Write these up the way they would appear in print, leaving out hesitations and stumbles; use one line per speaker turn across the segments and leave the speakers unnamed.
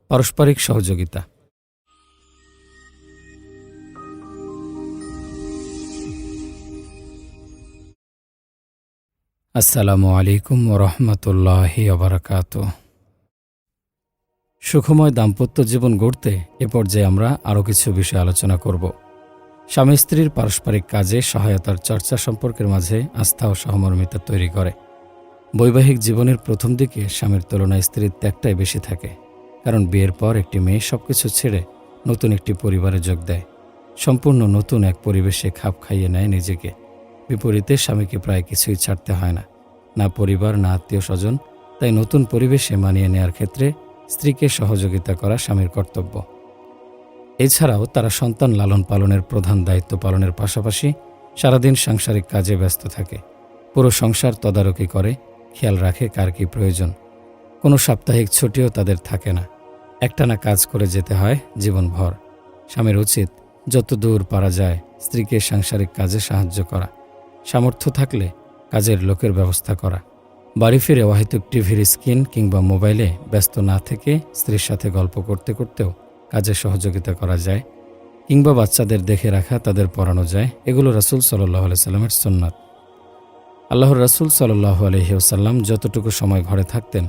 পারস্পরিক সহযোগিতা। আসসালামু আলাইকুম ওরহমতুল্লাহি ওবারাকাতুহু। সুখময় দাম্পত্য জীবন গড়তে এ পর্যায়ে আমরা আরও কিছু বিষয় আলোচনা করব। স্বামী স্ত্রীর পারস্পরিক কাজে সহায়তার চর্চা সম্পর্কের মাঝে আস্থা ও সহমর্মিতা তৈরি করে। বৈবাহিক জীবনের প্রথম দিকে স্বামীর তুলনায় স্ত্রীর ত্যাগটাই বেশি থাকে, কারণ বিয়ের পর একটি মেয়ে সবকিছু ছেড়ে নতুন একটি পরিবারে যোগ দেয়, সম্পূর্ণ নতুন এক পরিবেশে খাপ খাইয়ে নেয় নিজেকে। বিপরীতে স্বামীকে প্রায় কিছুই ছাড়তে হয় না, না পরিবার না আত্মীয় স্বজন। তাই নতুন পরিবেশে মানিয়ে নেওয়ার ক্ষেত্রে স্ত্রীকে সহযোগিতা করা স্বামীর কর্তব্য। এছাড়াও তারা সন্তান লালন পালনের প্রধান দায়িত্ব পালনের পাশাপাশি সারাদিন সাংসারিক কাজে ব্যস্ত থাকে। পুরো সংসার তদারকি করে, খেয়াল রাখে কার কী প্রয়োজন। কোনো সাপ্তাহিক ছুটিও তাদের থাকে না, একটানা কাজ করে যেতে হয় জীবনভর। স্বামীর উচিত যত দূর পারা যায় স্ত্রীকে সাংসারিক কাজে সাহায্য করা, সামর্থ্য থাকলে কাজের লোকের ব্যবস্থা করা। বাড়ি ফিরে অহেতুক টিভির স্ক্রিন কিংবা মোবাইলে ব্যস্ত না থেকে স্ত্রীর সাথে গল্প করতে করতেও কাজে সহযোগিতা করা যায়, কিংবা বাচ্চাদের দেখে রাখা, তাদের পড়ানো যায়। এগুলো রাসূল সাল্লাল্লাহু আলাইহি সাল্লামের সুন্নাত। আল্লাহর রাসূল সাল্লাল্লাহু আলাইহি ওয়াসাল্লাম যতটুকু সময় ঘরে থাকতেন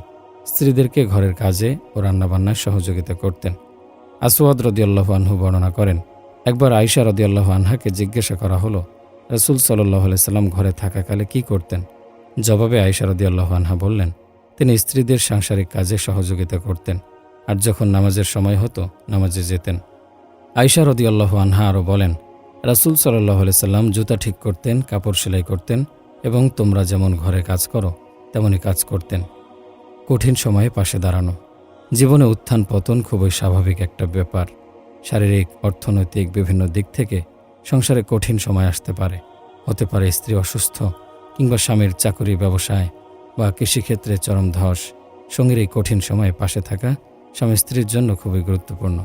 স্ত্রীদেরকে ঘরের কাজে ও রান্নাবান্নায় সহযোগিতা করতেন। আসওয়াদ রাদিয়াল্লাহু আনহু বর্ণনা করেন, একবার আয়েশা রাদিয়াল্লাহু আনহাকে জিজ্ঞাসা করা হলো, রাসূল সাল্লাল্লাহু আলাইহি সাল্লাম ঘরে থাকাকালে কি করতেন? জবাবে আয়েশা রাদিয়াল্লাহু আনহা বললেন, তিনি স্ত্রীদের সাংসারিক কাজে সহযোগিতা করতেন, আর যখন নামাজের সময় হতো নামাজে যেতেন। আয়েশা রাদিয়াল্লাহু আনহা আরও বলেন, রাসূল সাল্লাল্লাহু আলাইহি সাল্লাম জুতা ঠিক করতেন, কাপড় সেলাই করতেন এবং তোমরা যেমন ঘরে কাজ করো তেমনই কাজ করতেন। কঠিন সময়ে পাশে দাঁড়ানো। জীবনে উত্থান পতন খুবই স্বাভাবিক একটা ব্যাপার। শারীরিক, অর্থনৈতিক বিভিন্ন দিক থেকে সংসারে কঠিন সময় আসতে পারে। হতে পারে স্ত্রী অসুস্থ, কিংবা স্বামীর চাকরি, ব্যবসায় বা কৃষিক্ষেত্রে চরম ধস। সঙ্গীর এই কঠিন সময়ে পাশে থাকা স্বামী স্ত্রীর জন্য খুবই গুরুত্বপূর্ণ।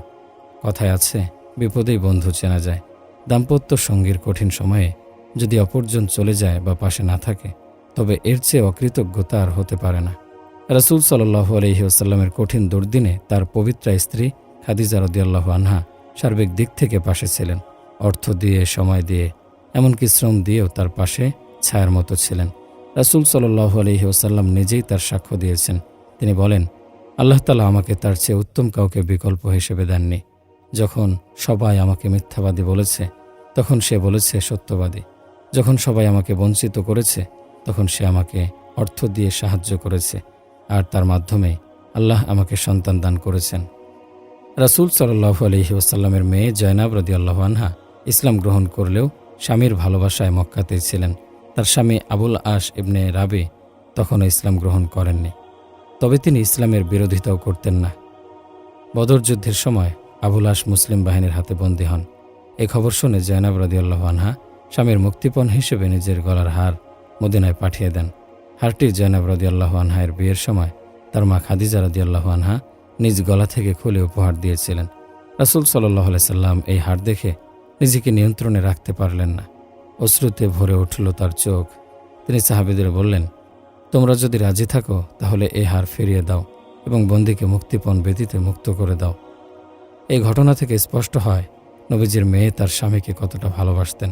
কথায় আছে, বিপদেই বন্ধু চেনা যায়। দাম্পত্য সঙ্গীর কঠিন সময়ে যদি অপরজন চলে যায় বা পাশে না থাকে, তবে এর চেয়ে অকৃতজ্ঞতা আর হতে পারে না। রাসূল সাল্লাল্লাহু আলাইহি ওয়াসাল্লামের কঠিন দুর্দিনে তার পবিত্রা স্ত্রী খাদিজা রাদিয়াল্লাহু আনহা সার্বিক দিক থেকে পাশে ছিলেন। অর্থ দিয়ে, সময় দিয়ে, এমনকি শ্রম দিয়েও তার পাশে ছায়ার মতো ছিলেন। রাসূল সাল্লাল্লাহু আলাইহি ওয়াসাল্লাম নিজেই তার সাক্ষ্য দিয়েছেন। তিনি বলেন, আল্লাহ তাআলা আমাকে তার চেয়ে উত্তম কাউকে বিকল্প হিসেবে দেননি। যখন সবাই আমাকে মিথ্যাবাদী বলেছে, তখন সে বলেছে সত্যবাদী। যখন সবাই আমাকে বঞ্চিত করেছে, তখন সে আমাকে অর্থ দিয়ে সাহায্য করেছে, আর তার মাধ্যমে আল্লাহ আমাকে সন্তান দান করেছেন। রাসূল সাল্লাল্লাহু আলাইহি ওয়াসাল্লামের মেয়ে জয়নাব রাদিয়াল্লাহু আনহা ইসলাম গ্রহণ করলেও স্বামীর ভালোবাসায় মক্কাতেই ছিলেন। তার স্বামী আবুল আস ইবনে রাবি তখনও ইসলাম গ্রহণ করেননি, তবে তিনি ইসলামের বিরোধিতাও করতেন না। বদর যুদ্ধের সময় আবুল আস মুসলিম বাহিনীর হাতে বন্দী হন। এই খবর শুনে জয়নাব রাদিয়াল্লাহু আনহা স্বামীর মুক্তিপণ হিসেবে নিজের গলার হার মদিনায় পাঠিয়ে দেন। হারটি জয়নাব রাদিয়াল্লাহু আনহার বিয়ের সময় তার মা খাদিজা রাদিয়াল্লাহু আনহা নিজ গলা থেকে খুলে উপহার দিয়েছিলেন। রাসূল সাল্লাল্লাহু আলাইহি সাল্লাম এই হার দেখে নিজেকে নিয়ন্ত্রণে রাখতে পারলেন না। অশ্রুতে ভরে উঠল তার চোখ। তিনি সাহাবীদের বললেন, তোমরা যদি রাজি থাকো তাহলে এই হার ফিরিয়ে দাও এবং বন্দীকে মুক্তিপণ ব্যতীত মুক্ত করে দাও। এই ঘটনা থেকে স্পষ্ট হয় নবীজির মেয়ে তার স্বামীকে কতটা ভালোবাসতেন।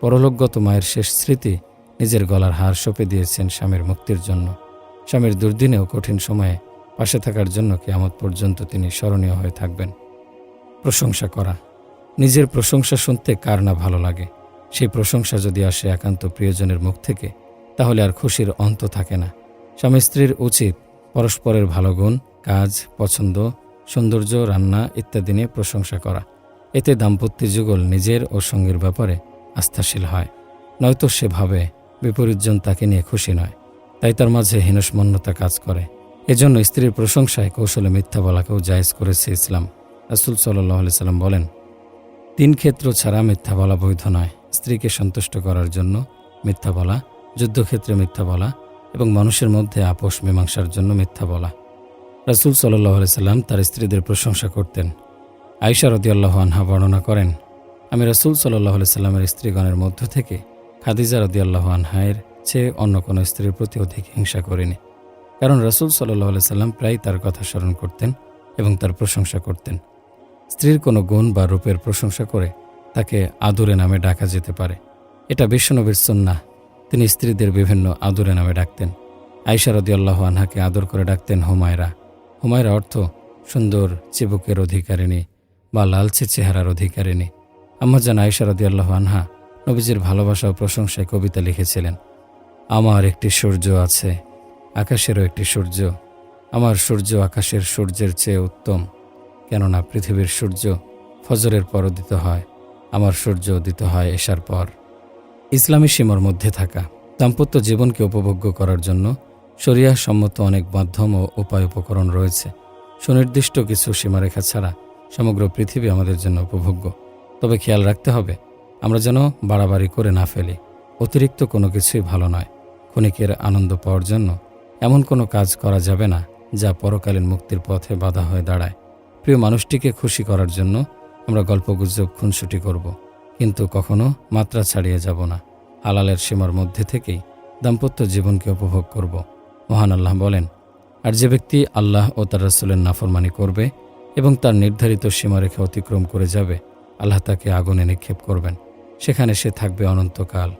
পরলোকগত মায়ের শেষ স্মৃতি নিজের গলার হার সঁপে দিয়েছেন স্বামীর মুক্তির জন্য। স্বামীর দুর্দিনেও কঠিন সময়ে পাশে থাকার জন্য কিয়ামত পর্যন্ত তিনি স্মরণীয় হয়ে থাকবেন। প্রশংসা করা। নিজের প্রশংসা শুনতে কার না ভালো লাগে। সেই প্রশংসা যদি আসে একান্ত প্রিয়জনের মুখ থেকে, তাহলে আর খুশির অন্ত থাকে না। স্বামী স্ত্রীর উচিত পরস্পরের ভালো গুণ, কাজ, পছন্দ, সৌন্দর্য, রান্না ইত্যাদি নিয়ে প্রশংসা করা। এতে দাম্পত্য যুগল নিজের ও সঙ্গীর ব্যাপারে আস্থাশীল হয়। নয়তো সে ভাবে বিপরীতজন তাকে নিয়ে খুশি নয়, তাই তার মাঝে হীনস্মন্যতা কাজ করে। এজন্য স্ত্রীর প্রশংসায় কৌশলে মিথ্যা বলাকেও জায়েজ করেছে ইসলাম। রাসূল সাল্লাল্লাহু আলাইহি সাল্লাম বলেন, 3 ক্ষেত্র ছাড়া মিথ্যা বলা বৈধ নয়: স্ত্রীকে সন্তুষ্ট করার জন্য মিথ্যা বলা, যুদ্ধক্ষেত্রে মিথ্যা বলা এবং মানুষের মধ্যে আপোষ মীমাংসার জন্য মিথ্যা বলা। রাসূল সাল্লাল্লাহু আলাইহি সাল্লাম তার স্ত্রীদের প্রশংসা করতেন। আয়েশা রাদিয়াল্লাহু আনহা বর্ণনা করেন, আমি রাসূল সাল্লাল্লাহু আলাইহি সাল্লামের স্ত্রীগণের মধ্য থেকে খাদিজা রাদিয়াল্লাহু আনহার চেয়ে অন্য কোনো স্ত্রীর প্রতি অধিক হিংসা করিনি, কারণ রাসূল সাল্লাল্লাহু আলাইহি সাল্লাম প্রায় তার কথা স্মরণ করতেন এবং তার প্রশংসা করতেন। স্ত্রীর কোনো গুণ বা রূপের প্রশংসা করে তাকে আদুরে নামে ডাকা যেতে পারে। এটা বিশ্বনবীর সুন্নাহ। তিনি স্ত্রীদের বিভিন্ন আদুরে নামে ডাকতেন। আয়েশা রাদিয়াল্লাহু আনহাকে আদর করে ডাকতেন হুমায়রা। হুমায়রা অর্থ সুন্দর চিবুকের অধিকারিণী বা লালচে চেহারার অধিকারিণী। আম্মাজান আয়েশা রাদিয়াল্লাহু আনহা নবীজির ভালোবাসা ও প্রশংসায় কবিতা লিখেছিলেন। আমার একটি সূর্য আছে, আকাশেরও একটি সূর্য। আমার সূর্য আকাশের সূর্যের চেয়ে উত্তম, কেননা পৃথিবীর সূর্য ফজরের পর উদিত হয়, আমার সূর্য উদিত হয় এশার পর। ইসলামী সীমার মধ্যে থাকা দাম্পত্য জীবনকে উপভোগ্য করার জন্য শরিয়াহ সম্মত অনেক মাধ্যম ও উপায় উপকরণ রয়েছে। সুনির্দিষ্ট কিছু সীমারেখা ছাড়া সমগ্র পৃথিবী আমাদের জন্য উপভোগ্য। তবে খেয়াল রাখতে হবে আমরা যেন বাড়াবাড়ি করে না ফেলি। অতিরিক্ত কোনো কিছুই ভালো নয়। ক্ষণিকের আনন্দ পাওয়ার জন্য এমন কোনো কাজ করা যাবে না যা পরকালীন মুক্তির পথে বাধা হয়ে দাঁড়ায়। প্রিয় মানুষটিকে খুশি করার জন্য আমরা গল্পগুজব খুনসুটি করব, কিন্তু কখনো মাত্রা ছাড়িয়ে যাব না। হালালের সীমার মধ্যে থেকেই দাম্পত্য জীবনকে উপভোগ করব। মহান আল্লাহ বলেন, আর যে ব্যক্তি আল্লাহ ও তার রাসূলের নাফরমানি করবে এবং তার নির্ধারিত সীমারেখা অতিক্রম করে যাবে, আল্লাহ তাকে আগুনে নিক্ষেপ করবেন। সেখানে সে থাকবে অনন্তকাল,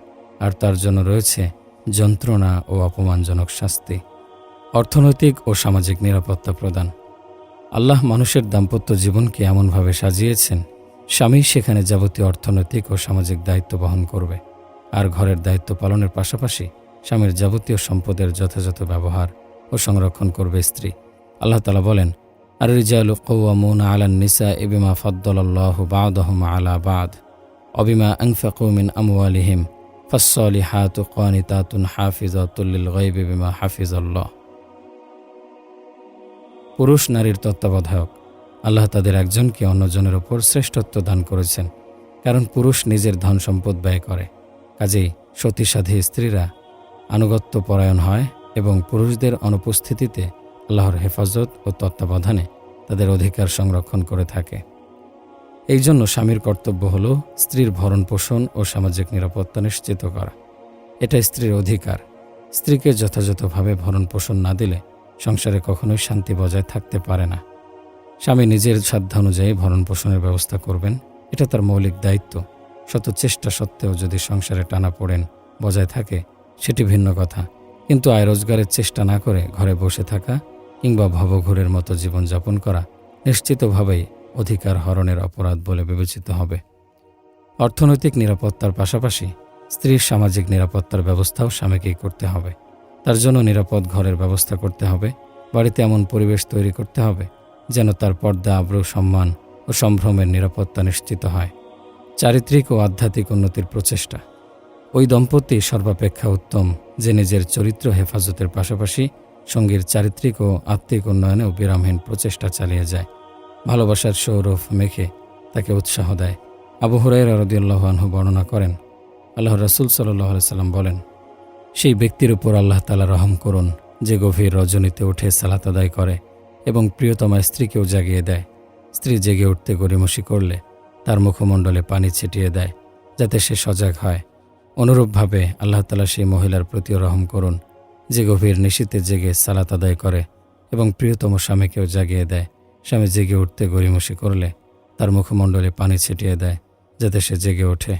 আর তার জন্য রয়েছে যন্ত্রণা ও অপমানজনক শাস্তি। অর্থনৈতিক ও সামাজিক নিরাপত্তা প্রদান। আল্লাহ মানুষের দাম্পত্য জীবনকে এমনভাবে সাজিয়েছেন, স্বামী সেখানে যাবতীয় অর্থনৈতিক ও সামাজিক দায়িত্ব বহন করবে, আর ঘরের দায়িত্ব পালনের পাশাপাশি স্বামীর যাবতীয় সম্পদের যথাযথ ব্যবহার ও সংরক্ষণ করবে স্ত্রী। আল্লাহ তাআলা বলেন, আর রিজালু কাওয়ামুনা আলান নিসাই বিমা ফাদ্দালাল্লাহু বা'দাহুম আলা বা'দ ওয়া বিমা আনফাকু মিন আমওয়ালিহিম ফাস-সালিহাতু কানিতাতুন হাফিজাতুল লিল গায়বি বিমা হাফিজাল্লাহ। পুরুষ নারীর তত্ত্বাবধায়ক। আল্লাহ তাদের একজনকে অন্যজনের ওপর শ্রেষ্ঠত্ব দান করেছেন, কারণ পুরুষ নিজের ধন সম্পদ ব্যয় করে। কাজেই সতীসাধী স্ত্রীরা আনুগত্য পরায়ণ হয় এবং পুরুষদের অনুপস্থিতিতে আল্লাহর হেফাজত ও তত্ত্বাবধানে তাদের অধিকার সংরক্ষণ করে থাকে। এই জন্য স্বামীর কর্তব্য হল স্ত্রীর ভরণ পোষণ ও সামাজিক নিরাপত্তা নিশ্চিত করা। এটা স্ত্রীর অধিকার। স্ত্রীকে যথাযথভাবে ভরণ পোষণ না দিলে সংসারে কখনোই শান্তি বজায় থাকতে পারে না। স্বামী নিজের সাধ্যানুযায়ী ভরণ পোষণের ব্যবস্থা করবেন, এটা তার মৌলিক দায়িত্ব। শত চেষ্টা সত্ত্বেও যদি সংসারে টানাপোড়েন বজায় থাকে সেটি ভিন্ন কথা, কিন্তু আয় রোজগারের চেষ্টা না করে ঘরে বসে থাকা কিংবা ভবঘুরের মতো জীবনযাপন করা নিশ্চিতভাবেই অধিকার হরণের অপরাধ বলে বিবেচিত হবে। অর্থনৈতিক নিরাপত্তার পাশাপাশি স্ত্রীর সামাজিক নিরাপত্তার ব্যবস্থাও স্বামীকেই করতে হবে। তার জন্য নিরাপদ ঘরের ব্যবস্থা করতে হবে। বাড়িতে এমন পরিবেশ তৈরি করতে হবে যেন তার পর্দা, আব্রু, সম্মান ও সম্ভ্রমের নিরাপত্তা নিশ্চিত হয়। চারিত্রিক ও আধ্যাত্মিক উন্নতির প্রচেষ্টা। ওই দম্পতি সর্বাপেক্ষা উত্তম যে নিজের চরিত্র হেফাজতের পাশাপাশি সঙ্গীর চারিত্রিক ও আত্মিক উন্নয়নেও বিরামহীন প্রচেষ্টা চালিয়ে যায়। ভালোবাসার সৌরভ মেখে তাকে উৎসাহ দেয়। আবু হুরায়রা রাদিয়াল্লাহু আনহু বর্ণনা করেন, আল্লাহর রাসূল সাল্লাল্লাহু আলাইহি সাল্লাম বলেন, সেই ব্যক্তির উপর আল্লাহ তাআলা রহম করুন যে গভীর রজনীতে উঠে সালাত আদায় করে এবং প্রিয়তমা স্ত্রীকেও জাগিয়ে দেয়। স্ত্রী জেগে উঠতে গড়িমসি করলে তার মুখমণ্ডলে পানি ছিটিয়ে দেয় যাতে সে সজাগ হয়। অনুরূপভাবে আল্লাহ তাআলা সেই মহিলার প্রতিও রহম করুন যে গভীর নিশীতে জেগে সালাত আদায় করে এবং প্রিয়তম স্বামীকেও জাগিয়ে দেয়। স্বামী জেগে উঠতে গড়িমসি করলে তার মুখমণ্ডলে পানি ছিটিয়ে দেয় যাতে সে জেগে ওঠে।